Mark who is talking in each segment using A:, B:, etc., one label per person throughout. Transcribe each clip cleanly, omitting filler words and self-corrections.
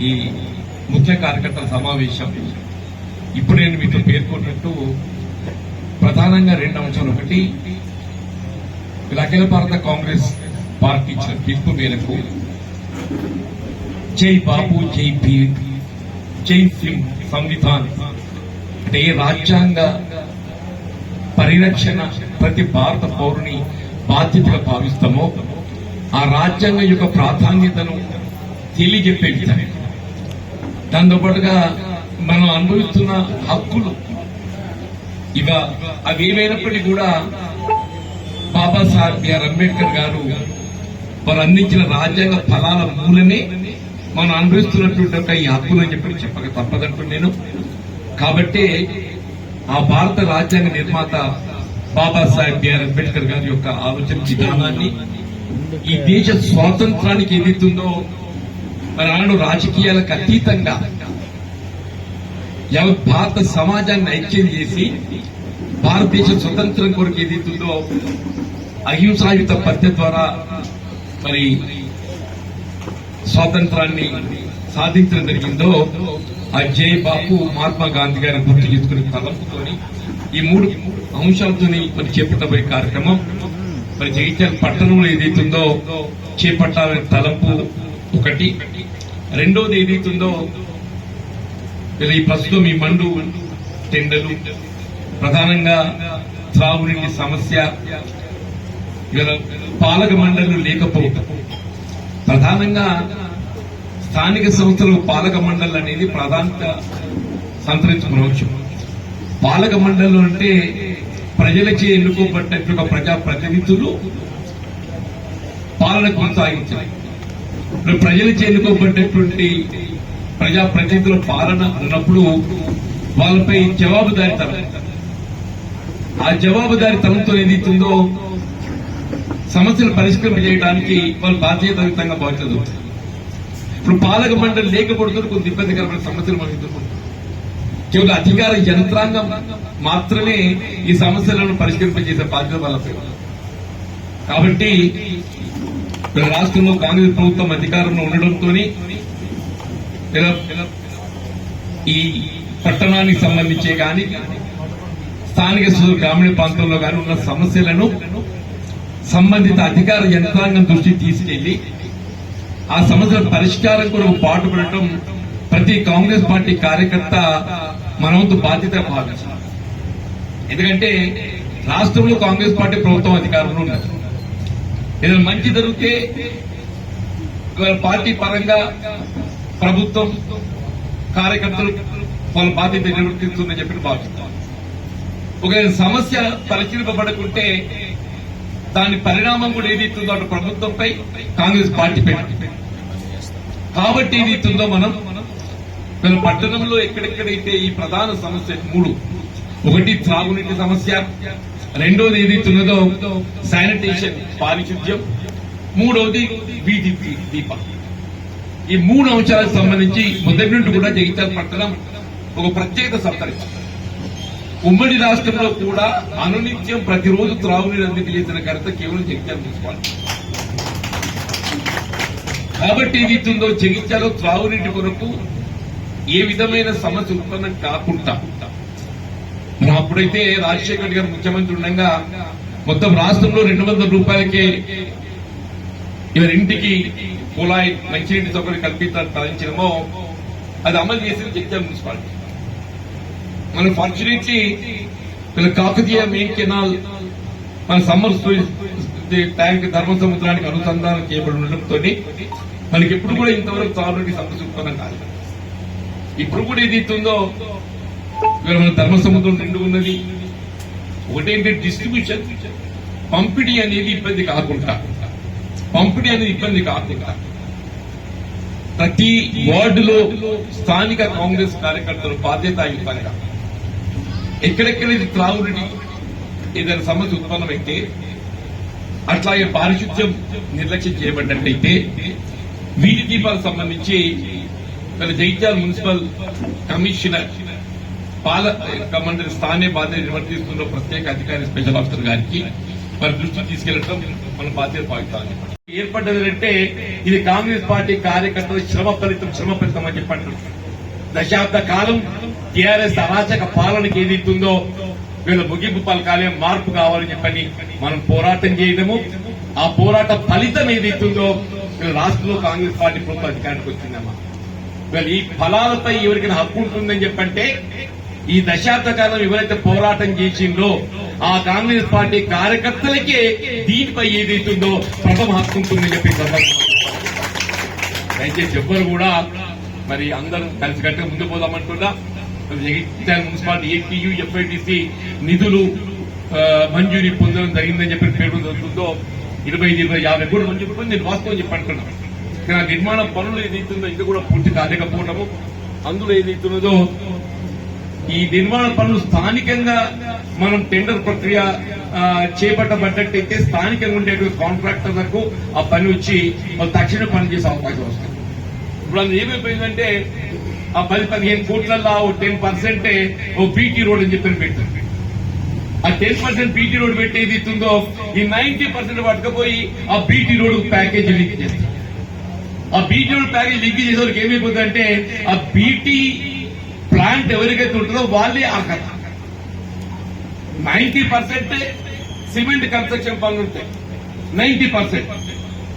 A: ఈ ముఖ్య కార్యకర్తల సమావేశం ఇప్పుడు నేను మీతో పేర్కొన్నట్టు ప్రధానంగా రెండు అంశాలు. ఒకటి, అఖిల భారత కాంగ్రెస్ పార్టీ ఇచ్చిన పిలుపు మేరకు జై బాబు జై భీమ్ జై సంవిధాన్ అంటే రాజ్యాంగ పరిరక్షణ ప్రతి భారత పౌరుని బాధ్యతగా భావిస్తామో ఆ రాజ్యాంగం యొక్క ప్రాధాన్యతను తెలియజెప్పే విధంగా, దాంతో పాటుగా మనం అనుభవిస్తున్న హక్కులు ఇవ అవి ఏమైనప్పటికీ కూడా బాబాసాహెబ్ బిఆర్ అంబేద్కర్ గారు వారు అందించిన రాజ్యాంగ ఫలాల మూలనే మనం అనుభవిస్తున్నటువంటి ఈ హక్కులు అని చెప్పక తప్పదంటూ నేను. కాబట్టి ఆ భారత రాజ్యాంగ నిర్మాత బాబాసాహెబ్ బిఆర్ అంబేద్కర్ గారి యొక్క ఆలోచన విధానాన్ని ఈ దేశ స్వాతంత్రానికి ఏదైతుందో మరి ఆనాడు రాజకీయాలకు అతీతంగా భారత సమాజాన్ని ఐక్యం చేసి భారతదేశ స్వతంత్రం కొరకు ఏదైతుందో అహింసాయుత పద్ధతి ద్వారా మరి స్వాతంత్రాన్ని సాధించడం జరిగిందో ఆ జై బాపు మహాత్మా గాంధీ గారిని గుర్తు చేసుకునే తలంపుతోని ఈ మూడు అంశాలతో మరి చేపట్టబోయే కార్యక్రమం మరి జగిత్యాల పట్టణంలో ఏదైతుందో చేపట్టాలనే తలంపు ఒకటి. రెండోది ఏదైతుందో ఈ ప్రస్తుతం ఈ మండు టెండలు, ప్రధానంగా త్రాగునీటి సమస్య, పాలక మండళ్లు లేకపోవడం, ప్రధానంగా స్థానిక సంస్థలు పాలక మండలి అనేది ప్రాధాన్యత సంతరించుకున్న అంశం. పాలక మండళ్లు అంటే ప్రజలచే ఎన్నుకోబడ్డ ప్రజాప్రతినిధులు పాలన కొనసాగించాలి. ప్రజలచే ఎన్నుకోబడ్డటువంటి ప్రజాప్రతినిధుల పాలన ఉన్నప్పుడు వాళ్ళపై జవాబుదారీతనం, ఆ జవాబుదారీతనంతో ఏదైతుందో సమస్యలు పరిష్కరింపజేయడానికి వాళ్ళు బాధ్యతాయుతంగా బాధ్యత. ఇప్పుడు పాలక మండలి లేకపోవడంతో కొంత ఇబ్బందికరమైన సమస్యలు మనం ఎదుర్కొంటాం. కేవలం అధికార యంత్రాంగం మాత్రమే ఈ సమస్యలను పరిష్కరింపజేసే బాధ్యత వాళ్ళపై. కాబట్టి రాష్ట్రంలో కాంగ్రెస్ ప్రభుత్వం అధికారంలో ఉండడంతో ఈ పట్టణానికి సంబంధించే గాని స్థానిక గ్రామీణ ప్రాంతంలో గాని ఉన్న సమస్యలను సంబంధిత అధికార యంత్రాంగం దృష్టికి తీసుకెళ్లి ఆ సమస్యల పరిష్కారం కొరకు పాటుపడటం ప్రతి కాంగ్రెస్ పార్టీ కార్యకర్త మనవంతు బాధ్యత భావించాలి. ఎందుకంటే రాష్ట్రంలో కాంగ్రెస్ పార్టీ ప్రభుత్వం అధికారంలో ఉన్నది. ఏదైనా మంచి జరిగితే పార్టీ పరంగా ప్రభుత్వం కార్యకర్తలు వాళ్ళ బాధ్యత నిర్వర్తిస్తుందని చెప్పి భావిస్తాం. ఒక సమస్య పరిశీలింపబడకుంటే దాని పరిణామం కూడా ఏదైతుందో అటు ప్రభుత్వంపై కాంగ్రెస్ పార్టీపై. కాబట్టి ఏదైతుందో మనం పట్టణంలో ఎక్కడెక్కడైతే ఈ ప్రధాన సమస్య మూడు, ఒకటి త్రాగునీటి సమస్య, రెండోది ఏదైతున్నదో శానిటేషన్ పారిశుద్ధ్యం, మూడవది వీధి దీప. ఈ మూడు అంశాలకు సంబంధించి మొదటి నుండి కూడా జగిత్యాల పట్టణం ఒక ప్రత్యేక సంతరించింది. ఉమ్మడి రాష్ట్రంలో కూడా అనునిత్యం ప్రతిరోజు త్రాగునీరు అందించేసిన ఘనత కేవలం జగిత్యాల మున్సిపాలిటీ. కాబట్టి ఏదైతుందో జగిత్యాల త్రాగునీటి కొరకు ఏ విధమైన సమస్య ఉత్పన్నం కాకుండా అప్పుడైతే రాజశేఖర రెడ్డి గారు ముఖ్యమంత్రి ఉండగా మొత్తం రాష్ట్రంలో 200 రూపాయలకే ఇంటికి కుళాయి మంచినీటి సౌకర్యం కల్పించాలని తరలించడమో అది అమలు చేసింది జగిత్యాల మున్సిపాలిటీ. మన ఫార్చునేట్లీ కాకతీయ మెయిన్ కెనాల్ మన సమ్మర్ ట్యాంక్ ధర్మ సముద్రానికి అనుసంధానం చేయబడి ఉండడంతో మనకి ఎప్పుడు కూడా ఇంతవరకు త్రాగునీటి సమస్య ఉత్పన్నం కాదు. ఇప్పుడు కూడా ఏదైతుందో మన ధర్మ సముద్రం నిండు ఉన్నది. ఒకటేంటి డిస్ట్రిబ్యూషన్, పంపిణీ అనేది ఇబ్బంది కాకుండా ప్రతి వార్డులో స్థానిక కాంగ్రెస్ కార్యకర్తలు బాధ్యతాయుతంగా ఎక్కడెక్కడైతే త్రాగునీటి ఏదైనా సమస్య ఉత్పన్నమైతే, అట్లాగే పారిశుద్ధ్యం నిర్లక్ష్యం చేయబడ్డట్టయితే వీధి దీపాలకు సంబంధించి జగిత్యాల మున్సిపల్ కమిషనర్ పాలక మండలి స్థానిక బాధ్యత నిర్వర్తిస్తున్న ప్రత్యేక అధికారి స్పెషల్ ఆఫీసర్ గారికి మరి దృష్టికి తీసుకెళ్లడం మన బాధ్యత భావిస్తామని ఏర్పడ్డది అంటే ఇది కాంగ్రెస్ పార్టీ కార్యకర్తల శ్రమ ఫలితం అని చెప్పంటారు. దశాబ్ద కాలం టీఆర్ఎస్ అరాచక పాలనకి ఏదైతుందో వీళ్ళ ముగింపు పలకాలే, మార్పు కావాలని చెప్పని మనం పోరాటం చేయడము, ఆ పోరాట ఫలితం ఏదైతుందో వీళ్ళ రాష్ట్రంలో కాంగ్రెస్ పార్టీ ప్రభుత్వం అధికారానికి వచ్చిందమ్మా. వీళ్ళు ఈ ఫలాలపై ఎవరికైనా హక్కు ఉంటుందని చెప్పంటే ఈ దశాబ్ద కాలం ఎవరైతే పోరాటం చేసిందో ఆ కాంగ్రెస్ పార్టీ కార్యకర్తలకే దీనిపై ఏదైతుందో ప్రథమ హక్కు ఉంటుందని చెప్పి దయచేసి ఎవ్వరు కూడా మరి అందరం కలిసికట్టుగా ముందు పోదామంటున్నా. జగిత్యాల మున్సిపాలిటీ ఏటీయూ ఎఫ్ఐడిసి నిధులు మంజూరీ పొందడం జరిగిందని చెప్పి పేరు జరుగుతుందో 25-50 కోట్లు మంజూరు పొంది నేను వాస్తవం చెప్పి అంటున్నాను. కానీ ఆ నిర్మాణ పనులు ఏదైతుందో ఇది కూడా పూర్తి కాలేకపోవడము, అందులో ఏదైతున్నదో ఈ నిర్మాణ పనులు స్థానికంగా మనం టెండర్ ప్రక్రియ చేపట్టబడ్డట్టయితే స్థానికంగా ఉండేటువంటి కాంట్రాక్టర్లకు ఆ పని వచ్చి వాళ్ళు తక్షణ పని చేసే అవకాశం వస్తుంది. ఇప్పుడు అది ఏమైపోయిందంటే ఆ 10-15 కోట్లలో 10% ఓ బీటీ రోడ్ అని చెప్పి పెట్టారు. ఆ 10% బీటీ రోడ్ పెట్టేది ఇస్తుందో ఈ 90% పట్టుకపోయి ఆ బీటీ రోడ్ ప్యాకేజ్ లింక్ చేస్తారు. ఆ బీటీ రోడ్ ప్యాకేజ్ లింక్ చేసే వాళ్ళకి ఏమైపోతుందంటే ఆ బీటీ ప్లాంట్ ఎవరికైతే ఉంటుందో వాళ్ళే అర్హత. 90% సిమెంట్ కన్స్ట్రక్షన్ పనులు ఉంటాయి, 90%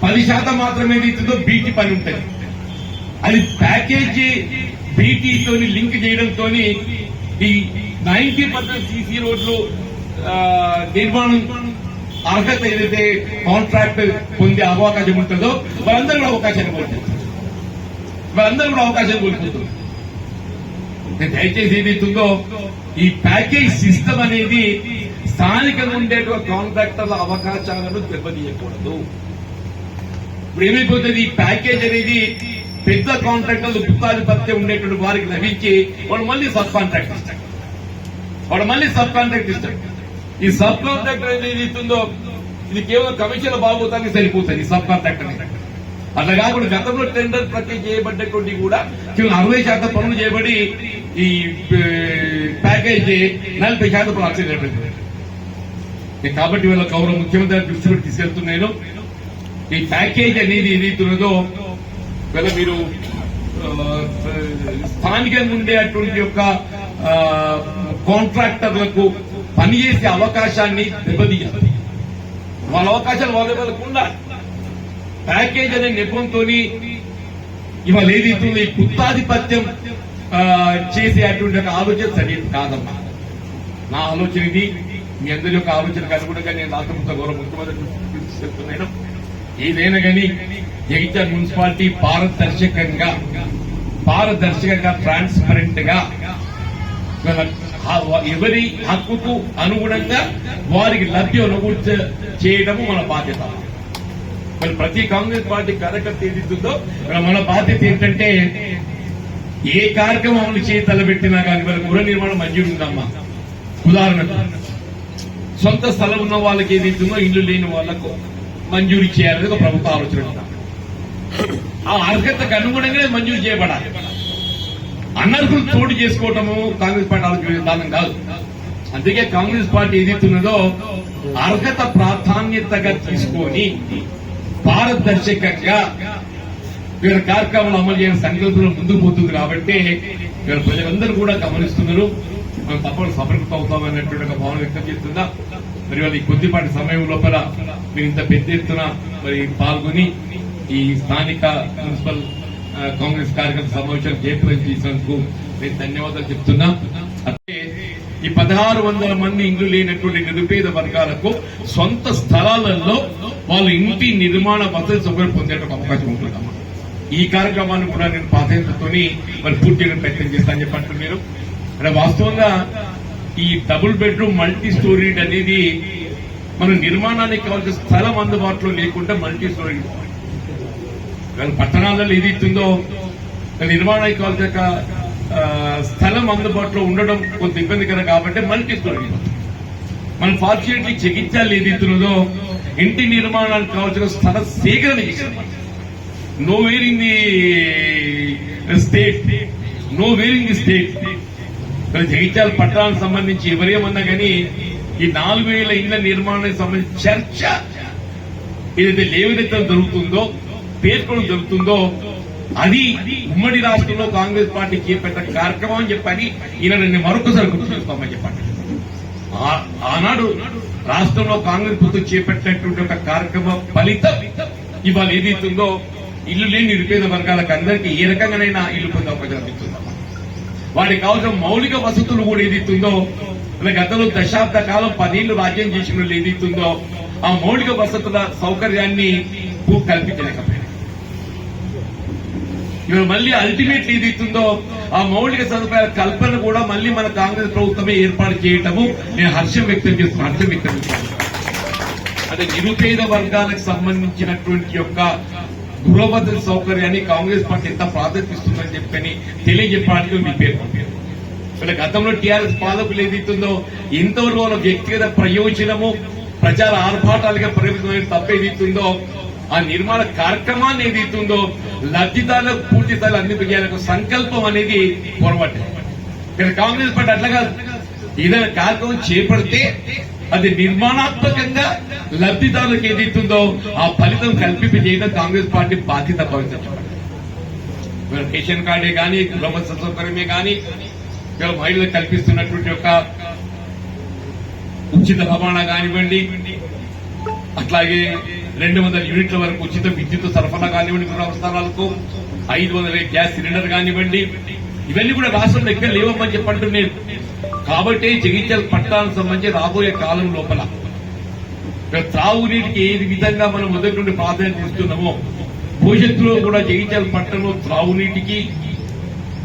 A: 10% మాత్రమే ఇస్తుందో బీటీ పని ఉంటాయి. అది ప్యాకేజీ బీటీతో లింక్ చేయడంతో ఈ 90% సీసీ రోడ్లు నిర్మాణం అర్హత ఏదైతే కాంట్రాక్ట్ పొందే అవకాశం ఉంటుందో వాళ్ళందరూ కూడా అవకాశాన్ని కోల్పోతుంది. దయచేసి ఏదైతుందో ఈ ప్యాకేజ్ సిస్టమ్ అనేది స్థానికంగా ఉండేటువంటి కాంట్రాక్టర్ల అవకాశాలను దెబ్బతీయకూడదు. ఇప్పుడు ఏమైపోతుంది, ఈ ప్యాకేజ్ అనేది పెద్ద కాంట్రాక్టర్లు గుత్తాధిపత్యం ఉండేటువంటి వారికి లభించి వాడు మళ్ళీ సబ్ కాంట్రాక్ట్ ఇస్తాడు. ఈ సబ్ కాంట్రాక్టర్ అనేది ఇస్తుందో ఇది కేవలం కమిషన్ల బాగోతానికి సరిపోతుంది. ఈ సబ్ కాంట్రాక్టర్ అట్లా కాకుండా గతంలో టెండర్ ప్రక్రియ చేయబడ్డటువంటి కూడా కేవలం 60% పనులు చేయబడి ఈ ప్యాకేజ్ 40% పనులు అక్షయపడింది. కాబట్టి వీళ్ళ గౌరవ ముఖ్యమంత్రి దృష్టి పెట్టి తీసుకెళ్తున్నాను. ఈ ప్యాకేజ్ అనేది ఏదైతున్నదో వీళ్ళ మీరు స్థానికంగా ఉండేటువంటి యొక్క కాంట్రాక్టర్లకు పనిచేసే అవకాశాన్ని దెబ్బతీయాలి. వాళ్ళ అవకాశాలు వాళ్ళకు ఉండాలి. ప్యాకేజ్ అనే నెపంతో ఇవాళ ఏదైతుందో ఈ గుత్తాధిపత్యం చేసేటువంటి ఒక ఆలోచన సరైనది కాదమ్మా. నా ఆలోచన ఇది, మీ అందరి యొక్క ఆలోచనకు అనుగుణంగా నేను రాష్ట్ర గౌరవ ముఖ్యమంత్రి చెప్తున్నాను. ఏదైనా కానీ జగిత్యాల మున్సిపాలిటీ పారదర్శకంగా ట్రాన్స్పరెంట్ గా ఎవరి హక్కుకు అనుగుణంగా వారికి లబ్ధి అనుకూర్చ చేయడము మన బాధ్యత. మరి ప్రతి కాంగ్రెస్ పార్టీ కార్యకర్త ఏదిస్తుందో మన బాధ్యత ఏంటంటే ఏ కార్యక్రమం అమలు చేయి తలబెట్టినా కానీ వాళ్ళ గృహ నిర్మాణం మంజూరు ఉందమ్మా. ఉదాహరణకు సొంత స్థలం ఉన్న వాళ్ళకి ఏదైతుందో ఇల్లు లేని వాళ్లకు మంజూరు చేయాలని ఒక ప్రభుత్వ ఆలోచన. ఆ అర్హతకు అనుగుణంగానే మంజూరు చేయబడాలి. అనర్హులు తోడు చేసుకోవటము కాంగ్రెస్ పార్టీ ఆలోచన విధానం కాదు. అందుకే కాంగ్రెస్ పార్టీ ఏదైతున్నదో అర్హత ప్రాధాన్యతగా తీసుకొని పారదర్శకంగా వీళ్ళ కార్యక్రమాలు అమలు చేయడం సంకల్పంలో ముందుకు పోతుంది. కాబట్టి వీళ్ళ ప్రజలందరూ కూడా గమనిస్తున్నారు. మనం తప్పకుండా సఫలీకృతం అవుతామన్నటువంటి ఒక భావన వ్యక్తం చేస్తుందా. మరి వాళ్ళ ఈ కొద్దిపాటి సమయం లోపల మీరు ఇంత పెద్ద ఎత్తున మరి పాల్గొని ఈ స్థానిక మున్సిపల్ కాంగ్రెస్ కార్యకర్త సమావేశాలు జయప్రదం చేసినందుకు నేను ధన్యవాదాలు చెప్తున్నా. అంటే ఈ 1600 మంది ఇల్లు లేనటువంటి నిరుపేద వర్గాలకు సొంత స్థలాలలో వాళ్ళ ఇంటి నిర్మాణ వసతి సౌకర్యం పొందేట అవకాశం ఉంటుందమ్మా. ఈ కార్యక్రమాన్ని కూడా నేను ప్రాధాన్యతతో మరి పూర్తి చేయడం ప్రయత్నం చేస్తానని చెప్పంటున్నారు మీరు. అంటే వాస్తవంగా ఈ డబుల్ బెడ్రూమ్ మల్టీ స్టోరీడ్ అనేది మన నిర్మాణానికి కావాల్సిన స్థలం అందుబాటులో లేకుండా మల్టీ స్టోరీడ్ పట్టణాలలో ఏది ఇస్తుందో నిర్మాణానికి కావాల్సిన స్థలం అందుబాటులో ఉండడం కొంత ఇబ్బందికరం కాబట్టి మల్టీ స్టోరీ. మన ఫార్చునేట్లీ జగిత్యాల ఏది ఇస్తున్నదో ఇంటి నిర్మాణానికి కావాల్సిన స్థల సేకరణ చేశారు. Know where in the state Jagtial పట్టణానికి సంబంధించి ఎవరేమన్నా కానీ ఈ 4000 ఇళ్ల నిర్మాణానికి సంబంధించి చర్చ ఏదైతే లేవనెత్తడం జరుగుతుందో, పేర్కొనడం జరుగుతుందో, అది ఉమ్మడి రాష్ట్రంలో కాంగ్రెస్ పార్టీ చేపట్టిన కార్యక్రమం అని చెప్పని ఈయన మరొకసారి గుర్తు చేసుకోమని చెప్పండి. ఆనాడు రాష్ట్రంలో కాంగ్రెస్ ప్రభుత్వం చేపట్టినటువంటి ఒక కార్యక్రమ ఫలితం ఇవాళ ఏదైతుందో ఇల్లు లేని నిరుపేద వర్గాలకు అందరికీ ఏ రకంగానైనా ఇల్లు పొందే అవకాశం లభిస్తుందమ్మా. వాటికి కావాల్సిన మౌలిక వసతులు కూడా ఏదైతుందో, గతంలో దశాబ్ద కాలం 10 ఏళ్లు రాజ్యం చేసిన వాళ్ళు ఏదైతుందో ఆ మౌలిక వసతుల సౌకర్యాన్ని కల్పించలేకపోయారు. ఇవాళ మళ్ళీ అల్టిమేట్ ఏదైతుందో ఆ మౌలిక సదుపాయాల కల్పన కూడా మళ్ళీ మన కాంగ్రెస్ ప్రభుత్వమే ఏర్పాటు చేయటము నేను హర్షం వ్యక్తం చేస్తున్నాను. అంటే నిరుపేద వర్గాలకు సంబంధించినటువంటి యొక్క గృహభద్రత సౌకర్యాన్ని కాంగ్రెస్ పార్టీ ఎంత ప్రాధాన్యత ఇస్తుందని చెప్పని తెలియజెప్పడానికి మీ పేరు పంపారు. ఇలా గతంలో టీఆర్ఎస్ పాలకులు ఏదైతుందో ఎంతవరకు వాళ్ళ వ్యక్తిగత ప్రయోజనము ప్రచార ఆర్భాటాలుగా పరిమితమైన తప్ప ఏదైతుందో ఆ నిర్మాణ కార్యక్రమాన్ని ఏదైతుందో లబ్ధిదారులకు పూర్తి స్థాయిలో అందింపజేయాలనే సంకల్పం అనేది పొరబట్టింది. ఇక్కడ కాంగ్రెస్ పార్టీ అట్లాగా ఏదైనా కార్యక్రమం చేపడితే అది నిర్మాణాత్మకంగా లబ్ధిదారులకు ఏదైతుందో ఆ ఫలితం కల్పింపజేయడం కాంగ్రెస్ పార్టీ బాధ్యత భావించబడింది. రేషన్ కార్డే కానీ, గృహభద్రత సౌకర్యమే కానీ, మహిళలకు కల్పిస్తున్నటువంటి యొక్క ఉచిత రవాణా కానివ్వండి, అట్లాగే 200 యూనిట్ల వరకు ఉచిత విద్యుత్ సరఫరా కానివ్వండి, గృహ అవసరాలకు 500 గ్యాస్ సిలిండర్ కానివ్వండి, ఇవన్నీ కూడా రాష్ట్రంలో ఎక్కడ లేవమ్మని చెప్పంటున్నాను. కాబట్టి జగిత్యాల పట్టణానికి సంబంధించి రాబోయే కాలం లోపల త్రాగునీటికి ఏ విధంగా మనం మొదటి నుండి ప్రాధాన్యత ఇస్తున్నామో భవిష్యత్తులో కూడా జగిత్యాల పట్టణంలో త్రాగునీటికి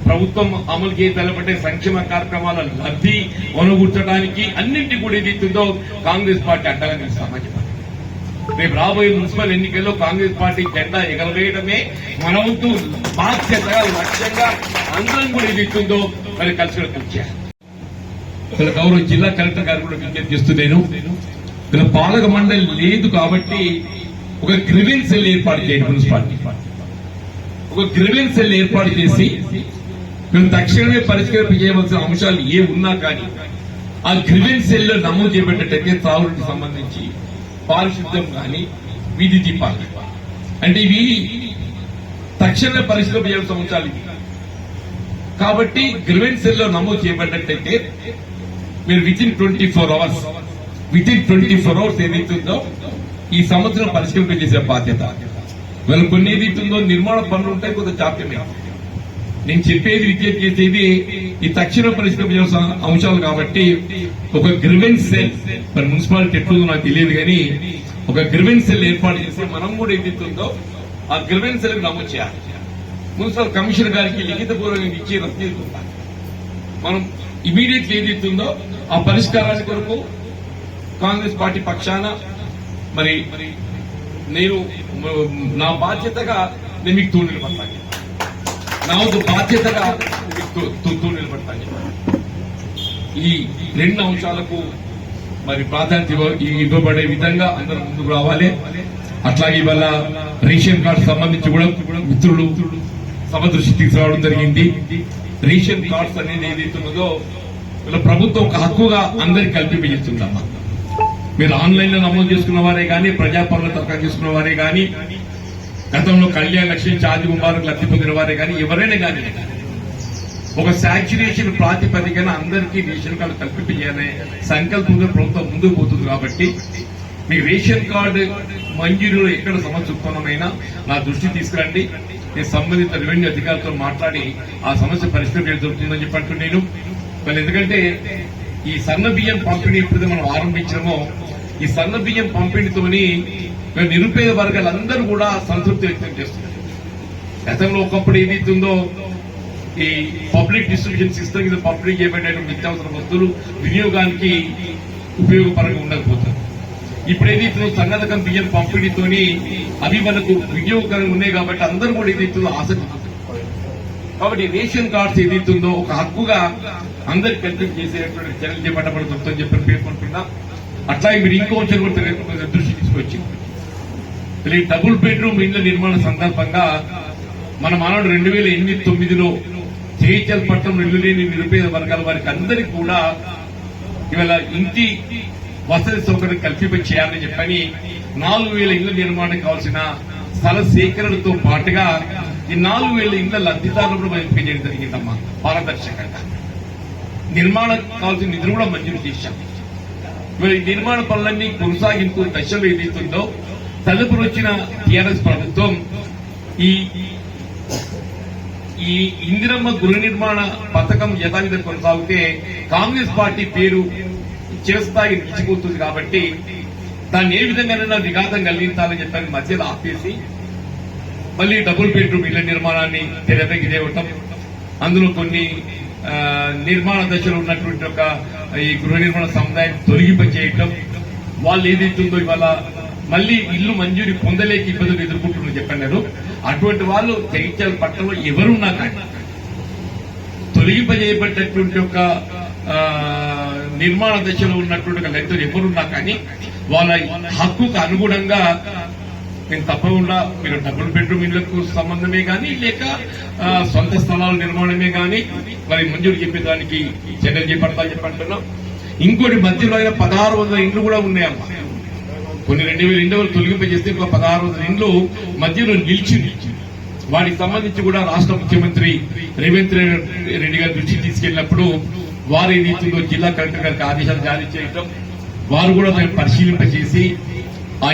A: ప్రభుత్వం అమలు చేయబట్టే సంక్షేమ కార్యక్రమాల లబ్ధి కొనగూర్చడానికి అన్నింటి కూడా ఏదైతుందో కాంగ్రెస్ పార్టీ అడ్డగా నిలుస్తామని చెప్పాలి. రేపు రాబోయే మున్సిపల్ ఎన్నికల్లో కాంగ్రెస్ పార్టీ జెండా ఎగరవేయడమే మన వంతు బాధ్యతగా, లక్ష్యంగా అందరం కూడా ఏదైతుందో మరి కలిసి వచ్చారు. గౌరవ జిల్లా కలెక్టర్ గారు కూడా విజ్ఞప్తి చేస్తున్నాను. ఇక్కడ పాలక మండలి లేదు కాబట్టి ఒక గ్రివెన్స్ సెల్ ఏర్పాటు చేయండి. మున్సిపాలిటీ ఒక గ్రివెన్స్ సెల్ ఏర్పాటు చేసి మేము తక్షణమే పరిష్కారం చేయవలసిన అంశాలు ఏ ఉన్నా కానీ ఆ గ్రివెన్స్ సెల్ లో నమోదు చేయబడ్డట్టయితే త్రాగునీటికి సంబంధించి పారిశుద్ధ్యం కానీ, వీధి దీపాలు అంటే ఇవి తక్షణమే పరిష్కారం చేయాల్సిన అంశాలు ఇవి. కాబట్టి గ్రివెన్స్ సెల్ లో నమోదు చేయబడ్డట్టయితే మీరు వితిన్ 24 అవర్స్ ఏదైతుందో ఈ సంవత్సరం పరిష్కరింప చేసే బాధ్యత. వాళ్ళు కొన్ని ఏదైతుందో నిర్మాణ పనులు ఉంటాయి, కొంత జాప్యమే. నేను చెప్పేది విజ్ఞప్తి చేసేది ఈ తక్షణ పరిష్కరించాల్సిన అంశాలు కాబట్టి ఒక గ్రివెన్స్ సెల్ మరి మున్సిపాలిటీ ఎట్లుందో నాకు తెలియదు కానీ ఒక గ్రివెన్స్ సెల్ ఏర్పాటు చేసి మనం కూడా ఏదైతుందో ఆ గ్రివెన్స్ సెల్ నమోదు చేయాలి. మున్సిపల్ కమిషనర్ గారికి లిఖితపూర్వకంగా ఇచ్చే రసీదు మనం ఇమీడియట్లీ ఏదైతుందో ఆ పరిష్కారానికి కొరకు కాంగ్రెస్ పార్టీ పక్షాన మరి నేను నా బాధ్యతగా నేను మీకు తోడు నిలబడతాను. నా బాధ్యతగా తోడు నిలబడతాను. ఈ 2 అంశాలకు మరి ప్రాధాన్యత ఇవ్వబడే విధంగా అందరూ ముందుకు రావాలి. అట్లాగే ఇవాళ రేషన్ కార్డు సంబంధించి కూడా మిత్రులు సభ దృష్టి తీసుకురావడం జరిగింది. రేషన్ కార్డ్స్ అనేది ఏదైతున్నదో ఇలా ప్రభుత్వం ఒక హక్కుగా అందరికి కల్పించేస్తుందమ్మా. మీరు ఆన్లైన్ లో నమోదు చేసుకున్న వారే కానీ, ప్రజాపాలన దరఖాస్తు చేసుకున్న వారే కానీ, గతంలో కళ్యాణ లక్ష్మి, చార్జీ ముబారక్ లబ్ధి పొందిన వారే కానీ, ఎవరైనా కానీ ఒక శాచ్యురేషన్ ప్రాతిపదికన అందరికీ రేషన్ కార్డు కల్పించాలనే సంకల్పంగా ప్రభుత్వం ముందుకు పోతుంది. కాబట్టి మీ రేషన్ కార్డు మంజూరులో ఎక్కడ సమస్య ఉత్పన్నమైనా నా దృష్టి తీసుకురండి. నేను సంబంధిత రెవెన్యూ అధికారులతో మాట్లాడి ఆ సమస్య పరిష్కారం జరుగుతుందని చెప్పంటూ నేను ఎందుకంటే ఈ సన్న బియ్యం పంపిణీ ఎప్పుడైతే మనం ఆరంభించామో ఈ సన్న బియ్యం పంపిణీతోని నిరుపేద వర్గాలందరూ కూడా సంతృప్తి వ్యక్తం చేస్తున్నారు. గతంలో ఒకప్పుడు ఏదైతుందో ఈ పబ్లిక్ డిస్ట్రిబ్యూషన్ సిస్టమ్ కింద పంపిణీ చేయబడే నిత్యావసర వస్తువులు వినియోగానికి ఉపయోగపరంగా ఉండకపోతుంది. ఇప్పుడు ఏదైతుందో సన్నదకం బియ్యం పంపిణీతోని అవి మనకు వినియోగకరంగా ఉన్నాయి కాబట్టి అందరూ కూడా ఏదైతుందో ఆసక్తి. కాబట్టి రేషన్ కార్డ్స్ ఏదైతుందో ఒక హక్కుగా అందరికి కల్పించి చేసేటువంటి చర్యలు చేపట్టబడుతుందని చెప్పి పేర్కొంటున్నా. అట్లాగే మీరు ఇంకో కూడా దృష్టి తీసుకొచ్చింది. డబుల్ బెడ్రూమ్ ఇళ్ల నిర్మాణ సందర్భంగా మన మానవుడు 2008-9లో జగిత్యాల పట్టణంలో ఇల్లు లేని నిరుపేద వర్గాల వారికి అందరికీ కూడా ఇవాళ ఇంటి వసతి సౌకర్యం కల్పింప చేయాలని చెప్పని 4,000 ఇళ్ల నిర్మాణానికి కావాల్సిన స్థల సేకరణతో పాటుగా ఈ 4,000 ఇళ్ల లబ్ధిదారులను ఎంపిక చేయడం జరిగిందమ్మా. పారదర్శకంగా నిర్మాణం కావాల్సిన నిధులు కూడా మంజూరు చేశాం. మరి నిర్మాణ పనులన్నీ కొనసాగింపు దశలో ఏదైతుందో తదుపరి వచ్చిన టీఆర్ఎస్ ప్రభుత్వం ఈ ఇందిరమ్మ గృహ నిర్మాణ పథకం యథావిధం కొనసాగితే కాంగ్రెస్ పార్టీ పేరు చిరస్థాయి నిలిచిపోతుంది కాబట్టి దాన్ని ఏ విధంగానైనా విఘాతం కలిగించాలని చెప్పని మధ్యలో ఆపేసి మళ్ళీ డబుల్ బెడ్రూమ్ ఇళ్ల నిర్మాణాన్ని తెరపైకి తేవటం, అందులో కొన్ని నిర్మాణ దశలో ఉన్నటువంటి ఒక ఈ గృహ నిర్మాణ సముదాయం తొలగింపజేయటం, వాళ్ళు ఏదైతుందో ఇవాళ మళ్లీ ఇల్లు మంజూరి పొందలేక ఇబ్బందులు ఎదుర్కొంటున్నారు చెప్పన్నారు. అటువంటి వాళ్ళు జగిత్యాల పట్టణంలో ఎవరున్నా కానీ తొలగింపజేయబడ్డటువంటి ఒక నిర్మాణ దశలో ఉన్నటువంటి రైతులు ఎవరున్నా కానీ వాళ్ళ హక్కుకు అనుగుణంగా నేను తప్పకుండా మీరు డబుల్ బెడ్రూమ్ ఇళ్లకు సంబంధమే కానీ లేక సొంత స్థలాల నిర్మాణమే కానీ మరి మంజూరు చెప్పేదానికి చర్యలు చేపడతా చెప్పంటున్నాం. ఇంకోటి మధ్యలో అయినా 1,600 ఇండ్లు కూడా ఉన్నాయమ్మా. కొన్ని 2,000 ఇండ్లు తొలగింపజేస్తే ఇంకో 1,600 ఇండ్లు మధ్యలో నిలిచింది. వాటికి సంబంధించి కూడా రాష్ట్ర ముఖ్యమంత్రి రేవంత్ రెడ్డి గారి దృష్టికి తీసుకెళ్లినప్పుడు వారు ఏదైతుందో జిల్లా కలెక్టర్ గారికి ఆదేశాలు జారీ చేయడం, వారు కూడా దాన్ని పరిశీలింపజేసి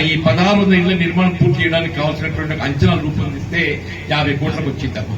A: ఈ 1,600 ఇండ్ల నిర్మాణం పూర్తి చేయడానికి కావాల్సినటువంటి అంచనాలు రూపొందిస్తే 50 కోట్లకు వచ్చిందమ్మా.